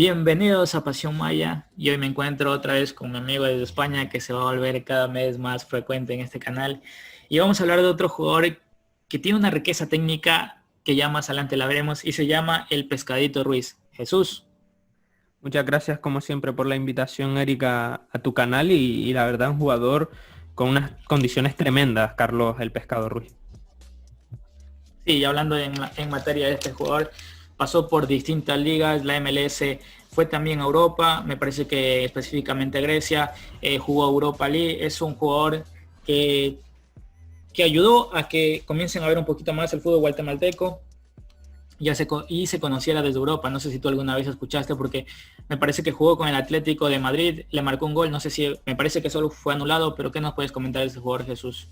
Bienvenidos a Pasión Maya y hoy me encuentro otra vez con mi amigo desde España que se va a volver cada vez más frecuente en este canal y vamos a hablar de otro jugador que tiene una riqueza técnica que ya más adelante la veremos y se llama el Pescadito Ruiz. Jesús. Muchas gracias como siempre por la invitación, Erika, a tu canal y la verdad un jugador con unas condiciones tremendas, Carlos el Pescado Ruiz. Sí, hablando en materia de este jugador, pasó por distintas ligas, la MLS, fue también a Europa, me parece que específicamente a Grecia, jugó Europa League, es un jugador que, que ayudó a que comiencen a ver un poquito más el fútbol guatemalteco y se conociera desde Europa. No sé si tú alguna vez escuchaste, porque me parece que jugó con el Atlético de Madrid, le marcó un gol, no sé si, me parece que solo fue anulado, pero ¿qué nos puedes comentar de ese jugador, Jesús?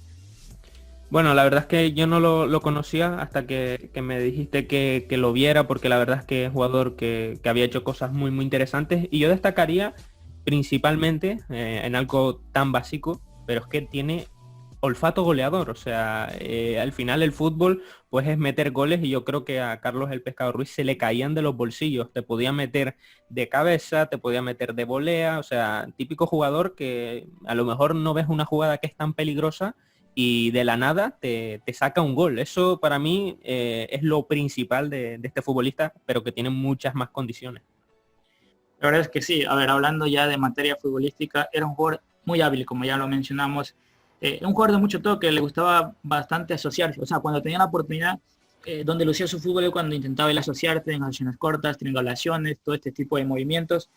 Bueno, la verdad es que yo no lo conocía hasta que me dijiste que lo viera, porque la verdad es que es un jugador que había hecho cosas muy interesantes y yo destacaría principalmente en algo tan básico, pero es que tiene olfato goleador. O sea, al final el fútbol pues es meter goles y yo creo que a Carlos el Pescado Ruiz se le caían de los bolsillos. Te podía meter de cabeza, te podía meter de volea, o sea, típico jugador que a lo mejor no ves una jugada que es tan peligrosa y de la nada te saca un gol. Eso para mí es lo principal de este futbolista, pero que tiene muchas más condiciones. La verdad es que sí, a ver, hablando ya de materia futbolística, era un jugador muy hábil, como ya lo mencionamos, un jugador de mucho toque, le gustaba bastante asociarse, o sea, cuando tenía la oportunidad, donde lucía su fútbol es cuando intentaba el asociarte en acciones cortas, triangulaciones, todo este tipo de movimientos,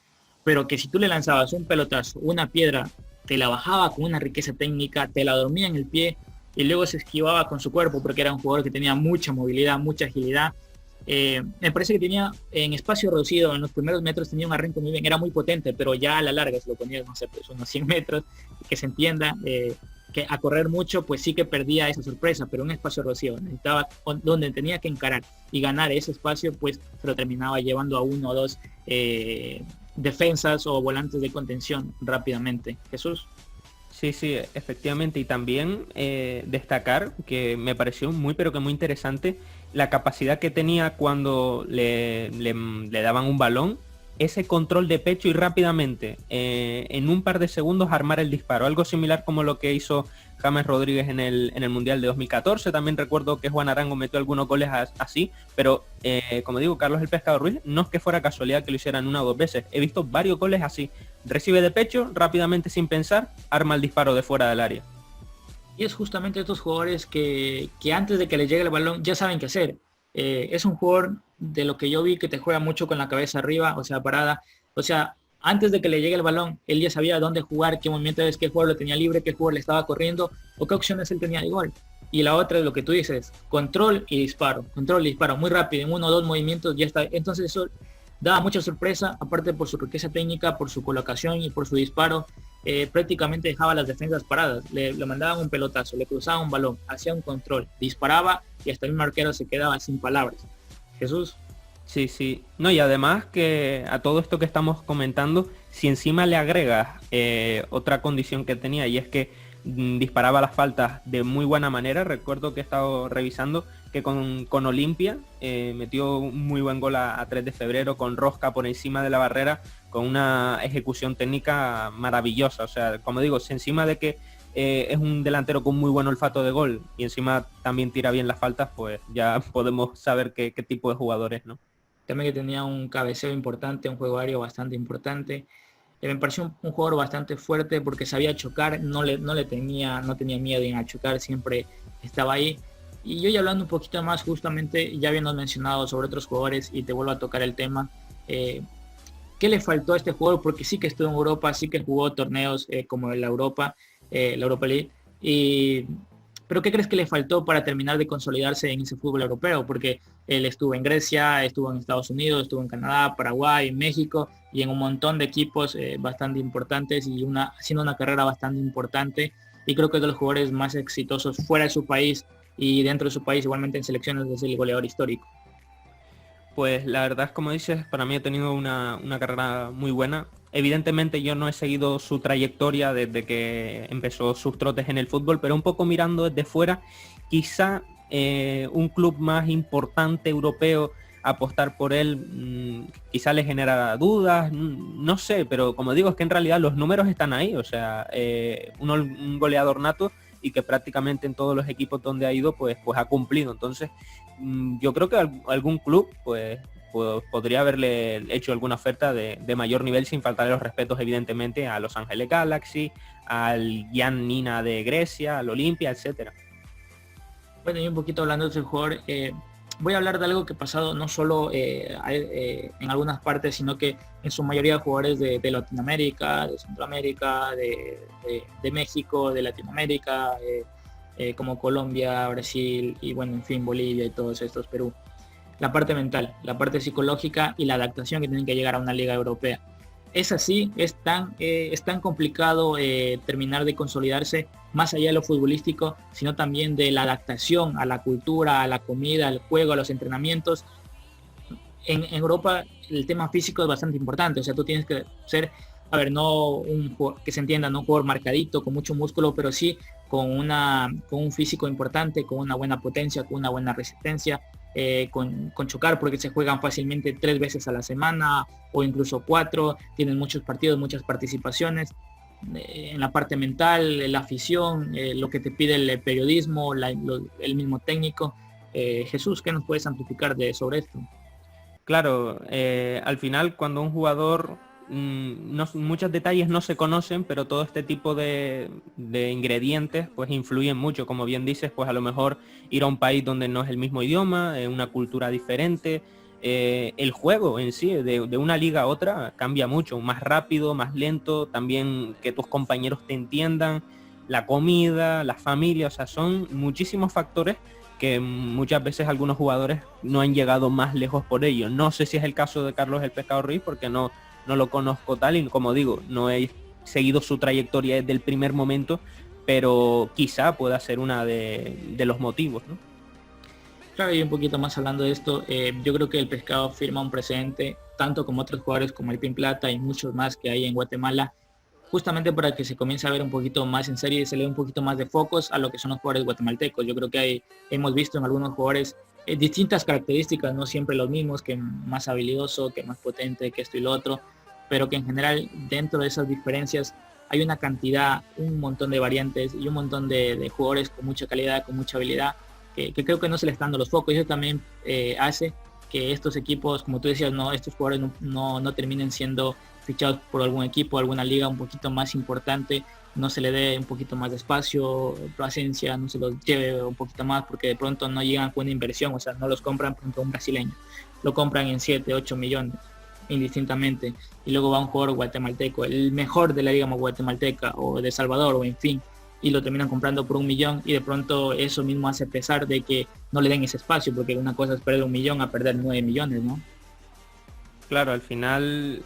pero que si tú le lanzabas un pelotazo, una piedra, te la bajaba con una riqueza técnica, te la dormía en el pie y luego se esquivaba con su cuerpo porque era un jugador que tenía mucha movilidad, mucha agilidad. Me parece que tenía en espacio reducido, en los primeros metros tenía un arranque muy bien, era muy potente, pero ya a la larga, se lo ponía, no sé, pues unos 100 metros, que se entienda, que a correr mucho, pues sí que perdía esa sorpresa, pero un espacio reducido, necesitaba donde tenía que encarar y ganar ese espacio, pues se lo terminaba llevando a uno o dos defensas o volantes de contención rápidamente. Jesús. Sí, efectivamente. Y también destacar que me pareció muy, pero que muy interesante la capacidad que tenía cuando le daban un balón, ese control de pecho y rápidamente, en un par de segundos, armar el disparo. Algo similar como lo que hizo James Rodríguez en el Mundial de 2014. También recuerdo que Juan Arango metió algunos goles así, pero como digo, Carlos el Pescado Ruiz, no es que fuera casualidad que lo hicieran una o dos veces. He visto varios goles así. Recibe de pecho, rápidamente sin pensar, arma el disparo de fuera del área. Y es justamente estos jugadores que antes de que le llegue el balón ya saben qué hacer. Es un jugador de lo que yo vi que te juega mucho con la cabeza arriba, o sea, parada. O sea, antes de que le llegue el balón, él ya sabía dónde jugar, qué movimiento es, qué jugador lo tenía libre, qué jugador le estaba corriendo o qué opciones él tenía de gol. Y la otra es lo que tú dices, control y disparo, muy rápido, en uno o dos movimientos ya está. Entonces eso daba mucha sorpresa, aparte por su riqueza técnica, por su colocación y por su disparo. Prácticamente dejaba las defensas paradas, le mandaban un pelotazo, le cruzaban un balón, hacía un control, disparaba y hasta el arquero se quedaba sin palabras. Jesús. Sí. No, y además que a todo esto que estamos comentando, si encima le agregas otra condición que tenía, y es que disparaba las faltas de muy buena manera. Recuerdo que he estado revisando que con Olimpia metió un muy buen gol a 3 de febrero con rosca por encima de la barrera, con una ejecución técnica maravillosa. O sea, como digo, si encima de que es un delantero con muy buen olfato de gol y encima también tira bien las faltas, pues ya podemos saber qué tipo de jugador es, ¿no? También que tenía un cabeceo importante, un juego aéreo bastante importante. Me pareció un jugador bastante fuerte porque sabía chocar, no tenía miedo en a chocar, siempre estaba ahí. Y yo ya hablando un poquito más, justamente, ya habiendo mencionado sobre otros jugadores y te vuelvo a tocar el tema, ¿qué le faltó a este jugador? Porque sí que estuvo en Europa, sí que jugó torneos como la Europa League, y pero ¿qué crees que le faltó para terminar de consolidarse en ese fútbol europeo? Porque él estuvo en Grecia, estuvo en Estados Unidos, estuvo en Canadá, Paraguay, México y en un montón de equipos bastante importantes y haciendo una carrera bastante importante. Y creo que es de los jugadores más exitosos fuera de su país y dentro de su país, igualmente en selecciones, es el goleador histórico. Pues la verdad es como dices, para mí ha tenido una carrera muy buena. Evidentemente yo no he seguido su trayectoria desde que empezó sus trotes en el fútbol, pero un poco mirando desde fuera, quizá un club más importante europeo apostar por él quizá le genera dudas, no sé, pero como digo, es que en realidad los números están ahí, o sea, un goleador nato y que prácticamente en todos los equipos donde ha ido pues ha cumplido. Entonces yo creo que algún club pues podría haberle hecho alguna oferta de mayor nivel, sin faltarle los respetos evidentemente a Los Ángeles Galaxy, al Giannina de Grecia, al Olimpia, etcétera. Bueno, y un poquito hablando de ese jugador, voy a hablar de algo que ha pasado no solo en algunas partes, sino que en su mayoría de jugadores de Latinoamérica, de Centroamérica, de México, de Latinoamérica, como Colombia, Brasil y bueno, en fin, Bolivia y todos estos, Perú. La parte mental, la parte psicológica y la adaptación que tienen que llegar a una liga europea. Es así, es tan complicado terminar de consolidarse más allá de lo futbolístico, sino también de la adaptación a la cultura, a la comida, al juego, a los entrenamientos. En Europa el tema físico es bastante importante, o sea, tú tienes que ser, a ver, no un jugador, que se entienda, no un jugador marcadito, con mucho músculo, pero sí con un físico importante, con una buena potencia, con una buena resistencia, con chocar, porque se juegan fácilmente 3 veces a la semana o incluso 4, tienen muchos partidos, muchas participaciones. En la parte mental, la afición, lo que te pide el periodismo, el mismo técnico. Jesús, ¿qué nos puedes amplificar sobre esto? Claro, al final cuando un jugador, muchos detalles no se conocen, pero todo este tipo de ingredientes pues influyen mucho. Como bien dices, pues a lo mejor ir a un país donde no es el mismo idioma, una cultura diferente, el juego en sí, de una liga a otra cambia mucho, más rápido, más lento, también que tus compañeros te entiendan, la comida, la familia, o sea, son muchísimos factores que muchas veces algunos jugadores no han llegado más lejos por ello. No sé si es el caso de Carlos El Pescado Ruiz, porque no lo conozco tal, y como digo, no he seguido su trayectoria desde el primer momento, pero quizá pueda ser una de los motivos, ¿no? Claro, y un poquito más hablando de esto, yo creo que el Pescado firma un precedente, tanto como otros jugadores como el Pin Plata y muchos más que hay en Guatemala, justamente para que se comience a ver un poquito más en serio y se le dé un poquito más de focos a lo que son los jugadores guatemaltecos. Yo creo que hemos visto en algunos jugadores distintas características, no siempre los mismos, que más habilidoso, que más potente, que esto y lo otro, pero que en general dentro de esas diferencias hay una cantidad, un montón de variantes y un montón de jugadores con mucha calidad, con mucha habilidad, que creo que no se le están dando los focos, y eso también hace que estos equipos, como tú decías, estos jugadores no terminen siendo fichados por algún equipo, alguna liga un poquito más importante, no se le dé un poquito más de espacio, presencia, no se los lleve un poquito más, porque de pronto no llegan con una inversión, o sea, no los compran por ejemplo un brasileño, lo compran en 7, 8 millones indistintamente, y luego va un jugador guatemalteco, el mejor de la liga guatemalteca o de Salvador o en fin, y lo terminan comprando por 1 millón, y de pronto eso mismo hace pesar de que no le den ese espacio, porque una cosa es perder 1 millón a perder 9 millones, ¿no? Claro, al final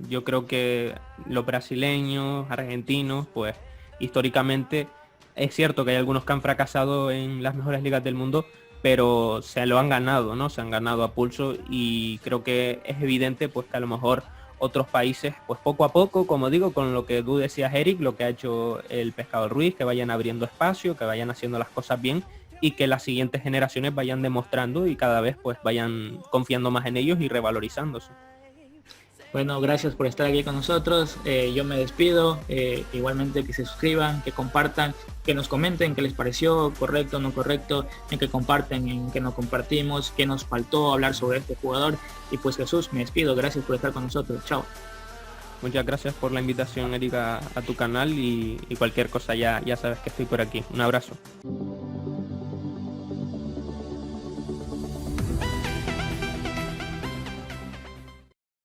yo creo que los brasileños, argentinos, pues históricamente es cierto que hay algunos que han fracasado en las mejores ligas del mundo, pero se lo han ganado, ¿no? Se han ganado a pulso, y creo que es evidente pues que a lo mejor otros países, pues poco a poco, como digo, con lo que tú decías, Eric, lo que ha hecho el Pescado Ruiz, que vayan abriendo espacio, que vayan haciendo las cosas bien, y que las siguientes generaciones vayan demostrando y cada vez pues vayan confiando más en ellos y revalorizándose. Bueno, gracias por estar aquí con nosotros. Yo me despido. Igualmente que se suscriban, que compartan, que nos comenten qué les pareció, correcto o no correcto, en que comparten, en que no compartimos, qué nos faltó hablar sobre este jugador. Y pues Jesús, me despido. Gracias por estar con nosotros. Chao. Muchas gracias por la invitación, Erika, a tu canal, y cualquier cosa ya sabes que estoy por aquí. Un abrazo.